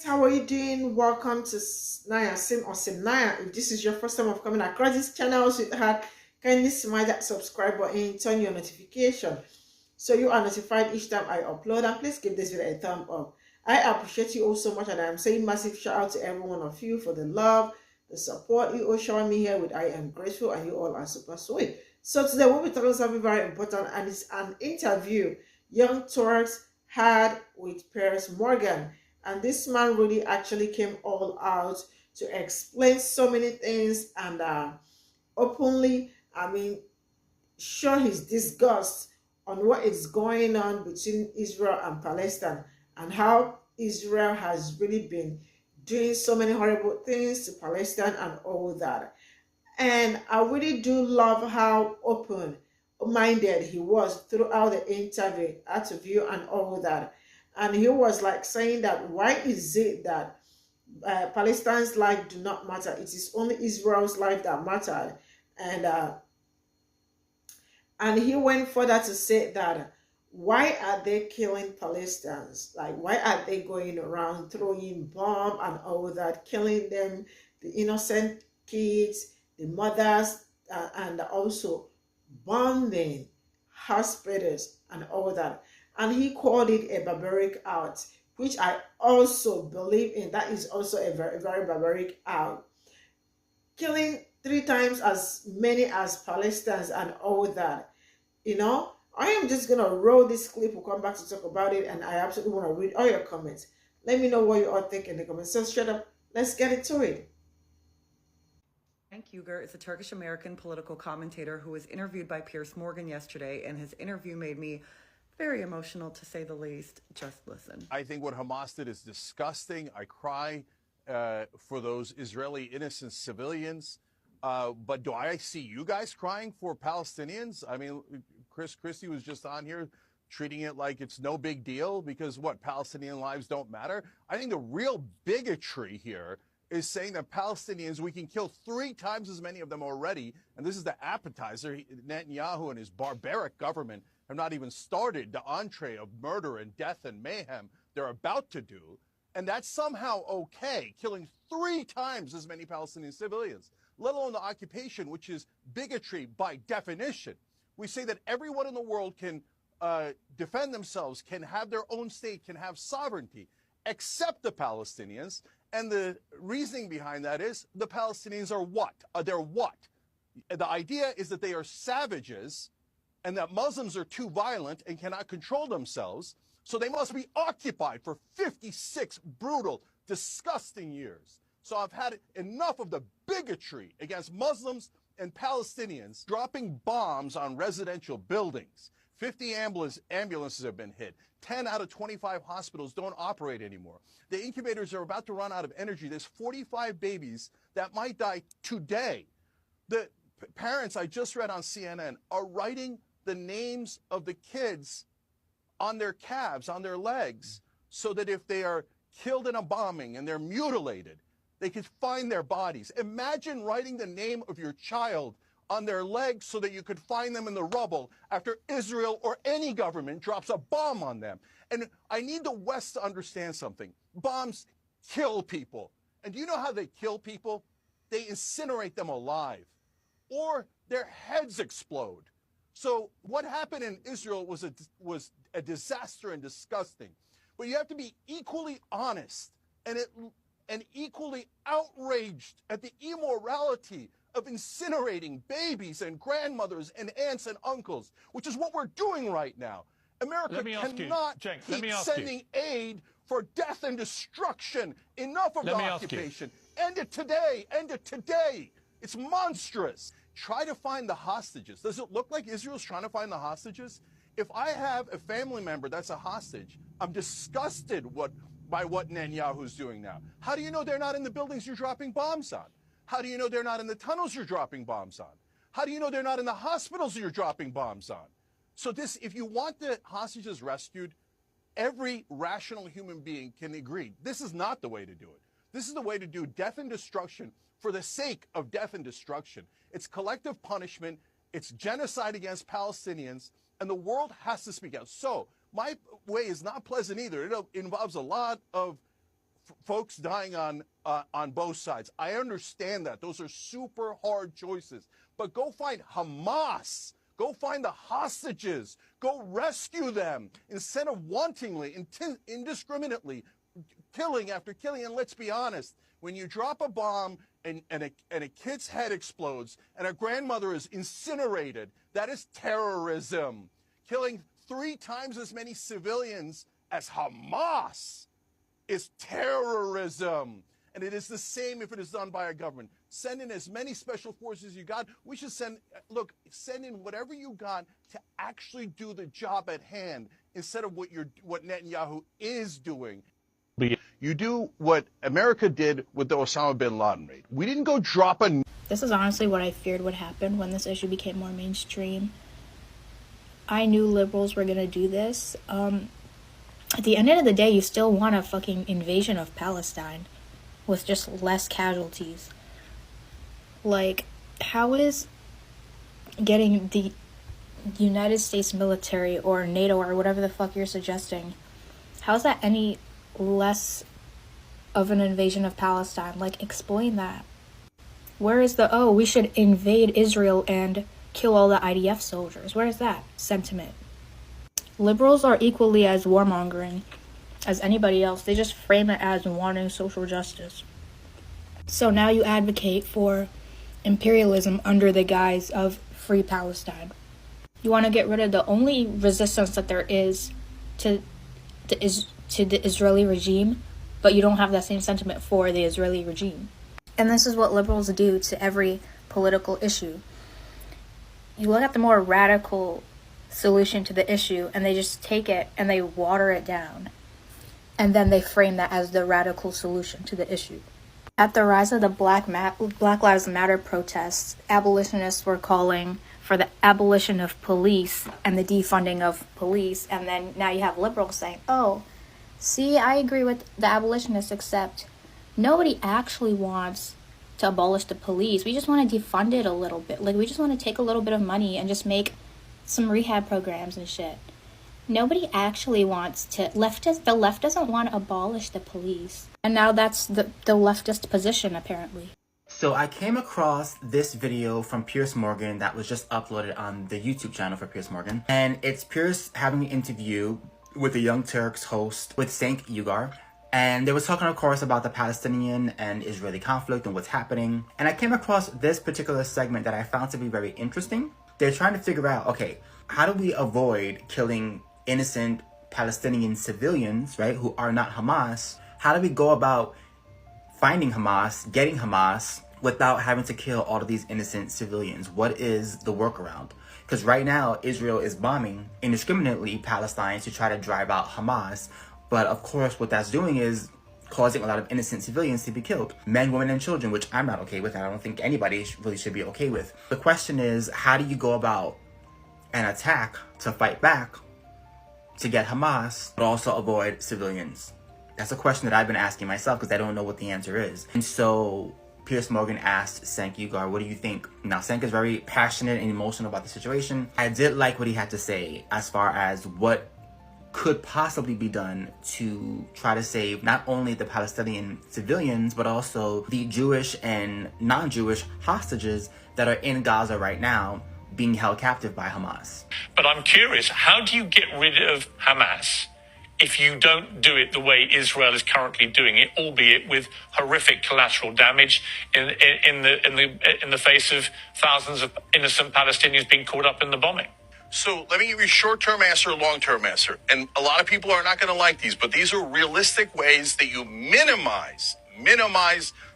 How are you doing? Welcome to Naya Sim or Cimnanya. If this is your first time of coming across this channel, sweetheart, kindly smash that subscribe button, turn your notification so you are notified each time I upload. And please give this video a thumb up. I appreciate you all so much, and I am saying massive shout out to every one of you for the love, the support you all showing me here with. I am grateful, and you all are super sweet. So today we'll be talking something very important, and it's an interview Young Turks had with Piers Morgan. And this man really actually came all out to explain so many things and openly, show his disgust on what is going on between Israel and Palestine, and how Israel has really been doing so many horrible things to Palestine and all that. And I really do love how open minded he was throughout the interview and all that. And he was like saying that why is it that Palestine's life do not matter? It is only Israel's life that mattered. And he went further to say that why are they killing Palestinians? Like, why are they going around throwing bomb and all that, killing them, the innocent kids, the mothers, and also bombing hospitals and all that? And he called it a barbaric act, which I also believe in. That is also a very, very barbaric act. Killing three times as many as Palestinians and all that. I am just gonna roll this clip. We'll come back to talk about it, and I absolutely want to read all your comments. Let me know what you all think in the comments. So shut up, let's get into it. Cenk Uygur is a Turkish-American political commentator who was interviewed by Piers Morgan yesterday, and his interview made me very emotional, to say the least. Just listen. I think what Hamas did is disgusting. I cry for those Israeli innocent civilians. But do I see you guys crying for Palestinians? I mean, Chris Christie was just on here treating it like it's no big deal because what, Palestinian lives don't matter? I think the real bigotry here is saying that Palestinians, we can kill 3 times as many of them already. And this is the appetizer. Netanyahu and his barbaric government have not even started the entree of murder and death and mayhem they're about to do. And that's somehow okay, killing 3 times as many Palestinian civilians, let alone the occupation, which is bigotry by definition. We say that everyone in the world can defend themselves, can have their own state, can have sovereignty, except the Palestinians. And the reasoning behind that is the Palestinians are what? They're what? The idea is that they are savages and that Muslims are too violent and cannot control themselves, so they must be occupied for 56 brutal, disgusting years. So I've had enough of the bigotry against Muslims and Palestinians dropping bombs on residential buildings. 50 ambulances have been hit. 10 out of 25 hospitals don't operate anymore. The incubators are about to run out of energy. There's 45 babies that might die today. The parents I just read on CNN are writing the names of the kids on their calves, on their legs, so that if they are killed in a bombing and they're mutilated, they could find their bodies. Imagine writing the name of your child on their legs so that you could find them in the rubble after Israel or any government drops a bomb on them. And I need the West to understand something. Bombs kill people. And do you know how they kill people? They incinerate them alive, or their heads explode. So what happened in Israel was a disaster and disgusting. But you have to be equally honest and equally outraged at the immorality of incinerating babies and grandmothers and aunts and uncles, which is what we're doing right now. America cannot keep sending aid for death and destruction. Enough of the occupation. End it today. End it today. It's monstrous. Try to find the hostages. Does it look like Israel's trying to find the hostages? If I have a family member that's a hostage, I'm disgusted by what Netanyahu's doing now. How do you know they're not in the buildings you're dropping bombs on? How do you know they're not in the tunnels you're dropping bombs on? How do you know they're not in the hospitals you're dropping bombs on? So if you want the hostages rescued, every rational human being can agree this is not the way to do it. This is the way to do death and destruction for the sake of death and destruction. It's collective punishment. It's genocide against Palestinians, and the world has to speak out. So my way is not pleasant either. It involves a lot of folks dying on both sides. I understand that. Those are super hard choices. But go find Hamas. Go find the hostages. Go rescue them instead of wantonly, indiscriminately, killing after killing. And let's be honest, when you drop a bomb and a kid's head explodes and a grandmother is incinerated, that is terrorism. Killing 3 times as many civilians as Hamas is terrorism. And it is the same if it is done by a government. Send in as many special forces you got. We should send in whatever you got to actually do the job at hand instead of what Netanyahu is doing. You do what America did with the Osama bin Laden raid. We didn't go drop a... This is honestly what I feared would happen when this issue became more mainstream. I knew liberals were gonna do this. At the end of the day, you still want a fucking invasion of Palestine with just less casualties. Like, how is getting the United States military or NATO or whatever the fuck you're suggesting, how is that any less of an invasion of Palestine? Like, explain that. Where is the, we should invade Israel and kill all the IDF soldiers? Where is that sentiment? Liberals are equally as warmongering as anybody else. They just frame it as wanting social justice. So now you advocate for imperialism under the guise of free Palestine. You want to get rid of the only resistance that there is to the Israeli regime, but you don't have that same sentiment for the Israeli regime. And this is what liberals do to every political issue. You look at the more radical solution to the issue and they just take it and they water it down, and then they frame that as the radical solution to the issue. At the rise of the Black Lives Matter protests, abolitionists were calling for the abolition of police and the defunding of police, and then now you have liberals saying, see, I agree with the abolitionists, except nobody actually wants to abolish the police. We just want to defund it a little bit. Like, we just want to take a little bit of money and just make some rehab programs and shit. Nobody actually wants to, the left doesn't want to abolish the police. And now that's the leftist position, apparently. So I came across this video from Piers Morgan that was just uploaded on the YouTube channel for Piers Morgan. And it's Piers having an interview with the Young Turks host, with Cenk Uygur. And they were talking, of course, about the Palestinian and Israeli conflict and what's happening. And I came across this particular segment that I found to be very interesting. They're trying to figure out, okay, how do we avoid killing innocent Palestinian civilians, right, who are not Hamas? How do we go about finding Hamas, getting Hamas, without having to kill all of these innocent civilians? What is the workaround? Because right now, Israel is bombing indiscriminately Palestine to try to drive out Hamas. But of course, what that's doing is causing a lot of innocent civilians to be killed. Men, women, and children, which I'm not okay with. I don't think anybody really should be okay with. The question is, how do you go about an attack to fight back to get Hamas, but also avoid civilians? That's a question that I've been asking myself because I don't know what the answer is. And so Piers Morgan asked Cenk Uygur, what do you think? Now, Cenk is very passionate and emotional about the situation. I did like what he had to say as far as what could possibly be done to try to save not only the Palestinian civilians, but also the Jewish and non-Jewish hostages that are in Gaza right now being held captive by Hamas. But I'm curious, how do you get rid of Hamas if you don't do it the way Israel is currently doing it, albeit with horrific collateral damage in the face of thousands of innocent Palestinians being caught up in the bombing? So let me give you a short-term answer, a long-term answer. And a lot of people are not going to like these, but these are realistic ways that you minimize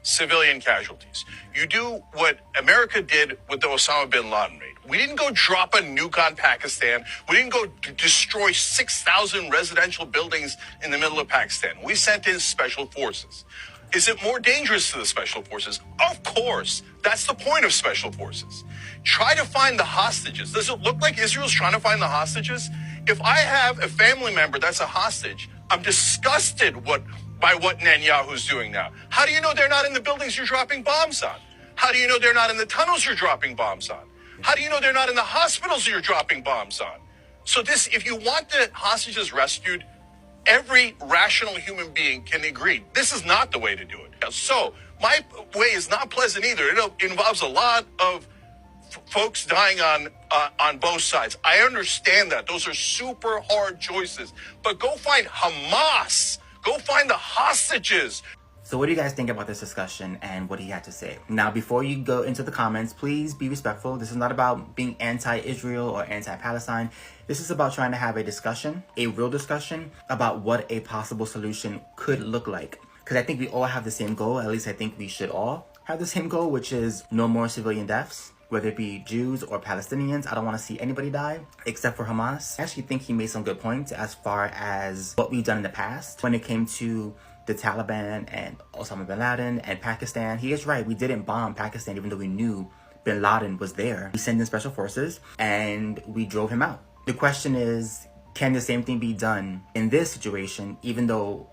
civilian casualties. You do what America did with the Osama bin Laden raid. We didn't go drop a nuke on Pakistan. We didn't go destroy 6,000 residential buildings in the middle of Pakistan. We sent in special forces. Is it more dangerous to the special forces? Of course. That's the point of special forces. Try to find the hostages. Does it look like Israel's trying to find the hostages? If I have a family member that's a hostage, I'm disgusted by what Netanyahu's doing now. How do you know they're not in the buildings you're dropping bombs on? How do you know they're not in the tunnels you're dropping bombs on? How do you know they're not in the hospitals you're dropping bombs on? So if you want the hostages rescued, every rational human being can agree this is not the way to do it. So my way is not pleasant either. It involves a lot of folks dying on both sides. I understand that. Those are super hard choices. But go find Hamas. Go find the hostages. So what do you guys think about this discussion and what he had to say? Now, before you go into the comments, please be respectful. This is not about being anti-Israel or anti-Palestine. This is about trying to have a discussion, a real discussion about what a possible solution could look like. Because I think we all have the same goal. At least I think we should all have the same goal, which is no more civilian deaths, whether it be Jews or Palestinians. I don't want to see anybody die except for Hamas. I actually think he made some good points as far as what we've done in the past when it came to the Taliban and Osama bin Laden and Pakistan. He is right. We didn't bomb Pakistan even though we knew bin Laden was there. We sent in special forces and we drove him out. The question is, can the same thing be done in this situation, even though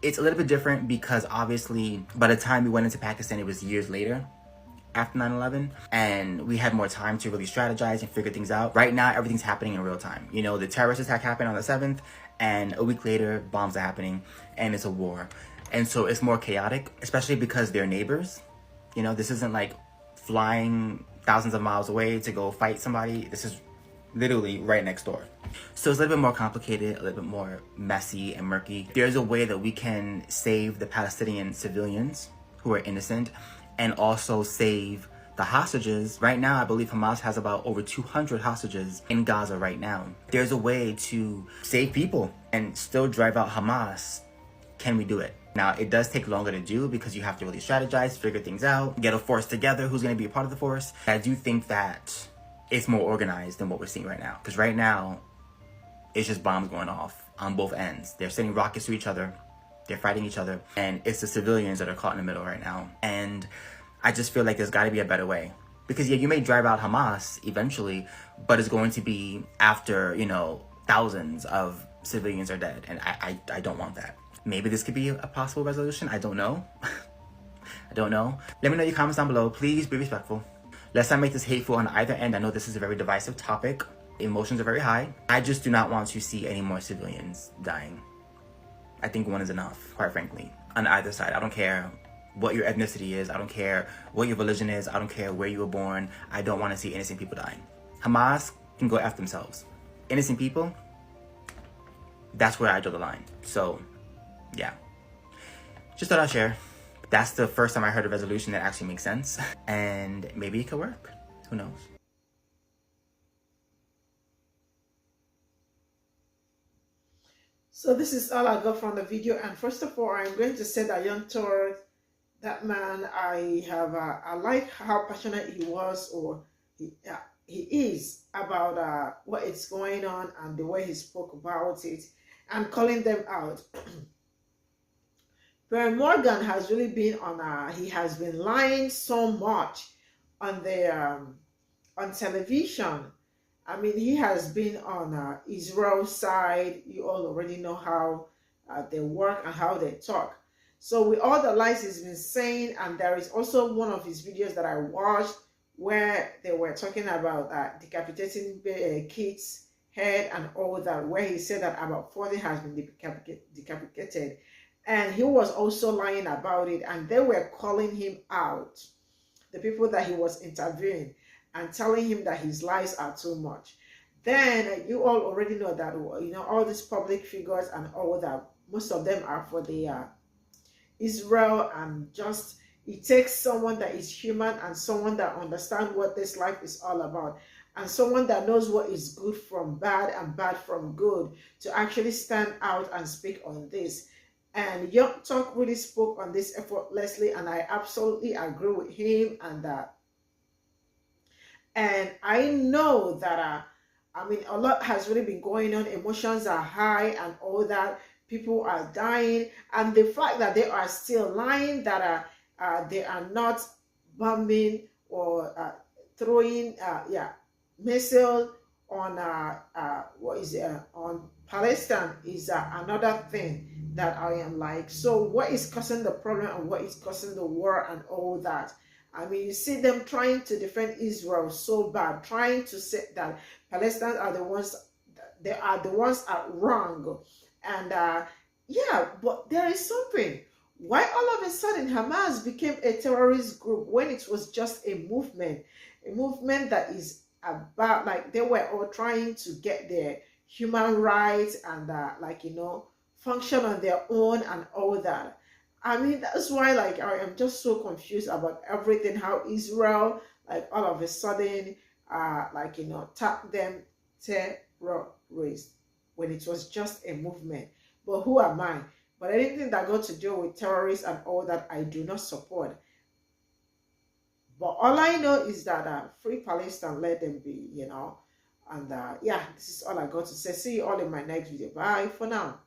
it's a little bit different because obviously by the time we went into Pakistan, it was years later after 9/11, and we had more time to really strategize and figure things out. Right now, everything's happening in real time. You know, the terrorist attack happened on the 7th, and a week later, bombs are happening, and it's a war. And so it's more chaotic, especially because they're neighbors. You know, this isn't like flying thousands of miles away to go fight somebody. This is literally right next door. So it's a little bit more complicated, a little bit more messy and murky. There's a way that we can save the Palestinian civilians who are innocent and also save the hostages. Right now, I believe Hamas has about over 200 hostages in Gaza right now. There's a way to save people and still drive out Hamas. Can we do it? Now, it does take longer to do because you have to really strategize, figure things out, get a force together, who's going to be a part of the force. I do think that it's more organized than what we're seeing right now. Because right now, it's just bombs going off on both ends. They're sending rockets to each other. They're fighting each other. And it's the civilians that are caught in the middle right now. And I just feel like there's got to be a better way. Because, yeah, you may drive out Hamas eventually, but it's going to be after, you know, thousands of civilians are dead. And I don't want that. Maybe this could be a possible resolution. I don't know. I don't know. Let me know your comments down below. Please be respectful. Let's not make this hateful on either end. I know this is a very divisive topic. Emotions are very high. I just do not want to see any more civilians dying. I think one is enough, quite frankly, on either side. I don't care what your ethnicity is. I don't care what your religion is. I don't care where you were born. I don't want to see innocent people dying. Hamas can go after themselves. Innocent people, that's where I draw the line. So, yeah. Just thought I'd share. That's the first time I heard a resolution that actually makes sense. And maybe it could work. Who knows? So this is all I got from the video. And first of all, I'm going to say that Young Turk, that man, I like how passionate he was, or he is, about what is going on and the way he spoke about it and calling them out. Pierre Morgan has really been on he has been lying so much on the on television. I mean, he has been on Israel's side. You all already know how they work and how they talk. So with all the lies he's been saying, and there is also one of his videos that I watched where they were talking about decapitating kids' head and all that, where he said that about 40 has been decapitated. And he was also lying about it, and they were calling him out, the people that he was interviewing, and telling him that his lies are too much. Then you all already know that, you know, all these public figures and all that, most of them are for the Israel, and just it takes someone that is human and someone that understands what this life is all about, and someone that knows what is good from bad and bad from good to actually stand out and speak on this. And Young Turk really spoke on this effortlessly, and I absolutely agree with him. And I know that I mean, a lot has really been going on. Emotions are high and all that. People are dying, and the fact that they are still lying that they are not bombing or throwing missiles on on Palestine is another thing that I am like. So what is causing the problem and what is causing the war and all that? I mean, you see them trying to defend Israel so bad, trying to say that Palestinians are the ones, they are the ones are wrong, And yeah, but there is something. Why all of a sudden Hamas became a terrorist group when it was just a movement that is about, like, they were all trying to get their human rights and like, you know, function on their own and all that. I mean, that's why, like, I am just so confused about everything, how Israel, like, all of a sudden, like, you know, tag them terrorists when it was just a movement. But who am I? But anything that got to do with terrorists and all that, I do not support. But all I know is that free Palestine, let them be, you know. And yeah, this is all I got to say. See you all in my next video. Bye for now.